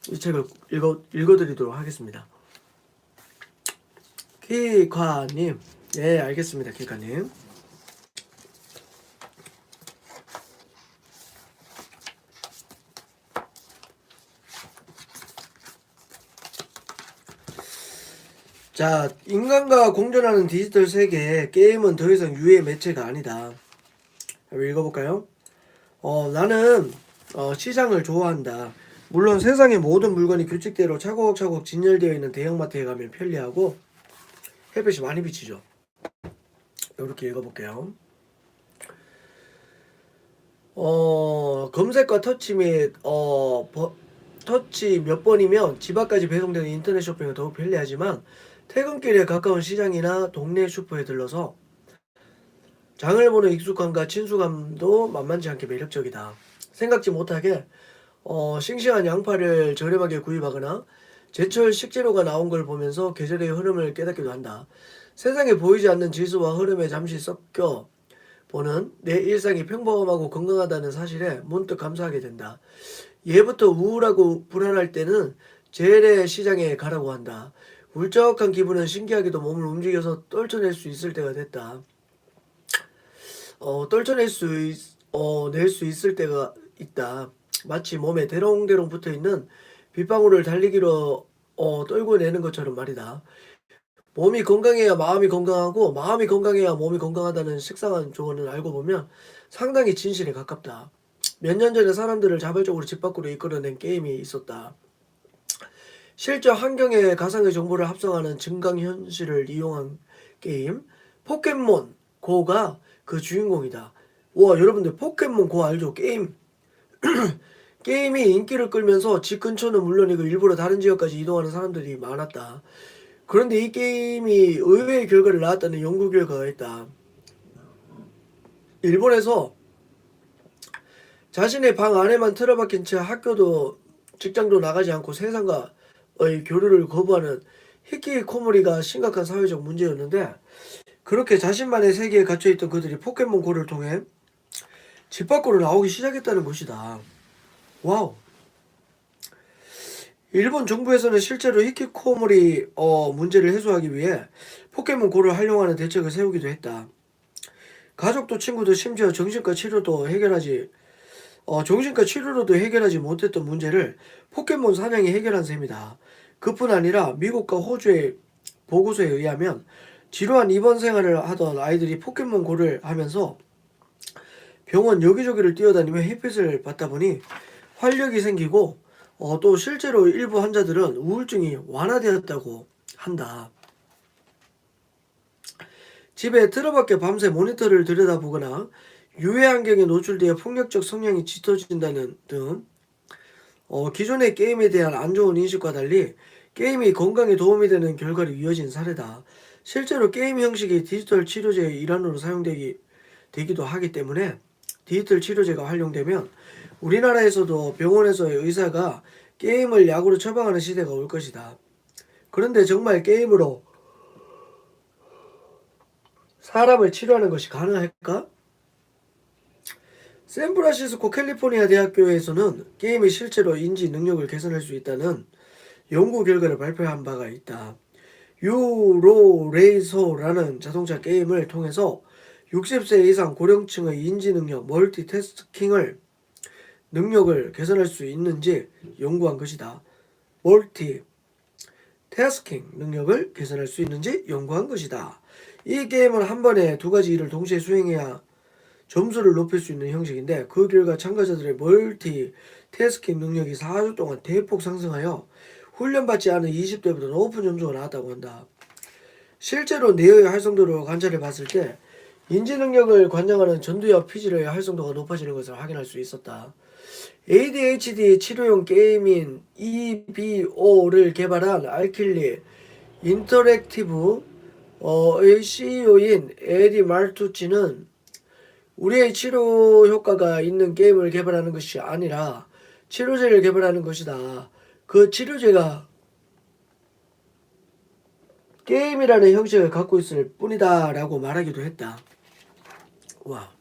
이 책을 읽어드리도록 하겠습니다. 키카님, 네, 알겠습니다. 키카님. 자, 인간과 공존하는 디지털 세계에 게임은 더 이상 유해 매체가 아니다. 읽어볼까요? 나는 시장을 좋아한다. 물론 세상의 모든 물건이 규칙대로 차곡차곡 진열되어 있는 대형마트에 가면 편리하고 햇빛이 많이 비치죠. 이렇게 읽어볼게요. 검색과 터치 및 터치 몇 번이면 집 앞까지 배송되는 인터넷 쇼핑은 더욱 편리하지만 퇴근길에 가까운 시장이나 동네 슈퍼에 들러서 장을 보는 익숙함과 친숙함도 만만치 않게 매력적이다. 생각지 못하게 싱싱한 양파를 저렴하게 구입하거나 제철 식재료가 나온 걸 보면서 계절의 흐름을 깨닫기도 한다. 세상에 보이지 않는 질서와 흐름에 잠시 섞여 보는 내 일상이 평범하고 건강하다는 사실에 문득 감사하게 된다. 예부터 우울하고 불안할 때는 재래시장에 가라고 한다. 울적한 기분은 신기하게도 몸을 움직여서 떨쳐낼 수 있을 때가 됐다. 떨쳐낼 낼 수 있을 때가 있다. 마치 몸에 대롱대롱 붙어있는 빗방울을 달리기로 떨고 내는 것처럼 말이다. 몸이 건강해야 마음이 건강하고 마음이 건강해야 몸이 건강하다는 식상한 조언을 알고 보면 상당히 진실에 가깝다. 몇 년 전에 사람들을 자발적으로 집 밖으로 이끌어낸 게임이 있었다. 실제 환경에 가상의 정보를 합성하는 증강현실을 이용한 게임 포켓몬 고가 그 주인공이다. 와, 여러분들 포켓몬 고 알죠? 게임이 인기를 끌면서 집 근처는 물론이고 일부러 다른 지역까지 이동하는 사람들이 많았다. 그런데 이 게임이 의외의 결과를 낳았다는 연구 결과가 있다. 일본에서 자신의 방 안에만 틀어박힌 채 학교도 직장도 나가지 않고 세상과의 교류를 거부하는 히키코모리가 심각한 사회적 문제였는데, 그렇게 자신만의 세계에 갇혀있던 그들이 포켓몬고를 통해 집 밖으로 나오기 시작했다는 것이다. 와우. 일본 정부에서는 실제로 히키코모리 문제를 해소하기 위해 포켓몬고를 활용하는 대책을 세우기도 했다. 가족도 친구도 심지어 정신과 치료로도 해결하지 못했던 문제를 포켓몬 사냥이 해결한 셈이다. 그뿐 아니라 미국과 호주의 보고서에 의하면 지루한 입원 생활을 하던 아이들이 포켓몬고를 하면서 병원 여기저기를 뛰어다니며 햇빛을 받다 보니 활력이 생기고 또 실제로 일부 환자들은 우울증이 완화되었다고 한다. 집에 틀어박혀 밤새 모니터를 들여다보거나 유해 환경에 노출되어 폭력적 성향이 짙어진다는 등 기존의 게임에 대한 안 좋은 인식과 달리 게임이 건강에 도움이 되는 결과로 이어진 사례다. 실제로 게임 형식이 디지털 치료제의 일환으로 사용되기도 하기 때문에 디지털 치료제가 활용되면 우리나라에서도 병원에서의 의사가 게임을 약으로 처방하는 시대가 올 것이다. 그런데 정말 게임으로 사람을 치료하는 것이 가능할까? 샌프란시스코 캘리포니아 대학교에서는 게임이 실제로 인지 능력을 개선할 수 있다는 연구 결과를 발표한 바가 있다. 유로레이서라는 자동차 게임을 통해서 60세 이상 고령층의 인지 능력, 멀티태스킹을 능력을 개선할 수 있는지 연구한 것이다. 멀티태스킹 능력을 개선할 수 있는지 연구한 것이다. 이 게임은 한 번에 두 가지 일을 동시에 수행해야 점수를 높일 수 있는 형식인데, 그 결과 참가자들의 멀티태스킹 능력이 4주 동안 대폭 상승하여 훈련받지 않은 20대보다 높은 점수가 나왔다고 한다. 실제로 뇌의 활성도를 관찰해 봤을 때 인지 능력을 관장하는 전두엽 피질의 활성도가 높아지는 것을 확인할 수 있었다. ADHD 치료용 게임인 EBO를 개발한 알킬리 인터랙티브의 CEO인 에디 말투치는 우리의 치료 효과가 있는 게임을 개발하는 것이 아니라 치료제를 개발하는 것이다. 그 치료제가 게임이라는 형식을 갖고 있을 뿐이다 라고 말하기도 했다. 와.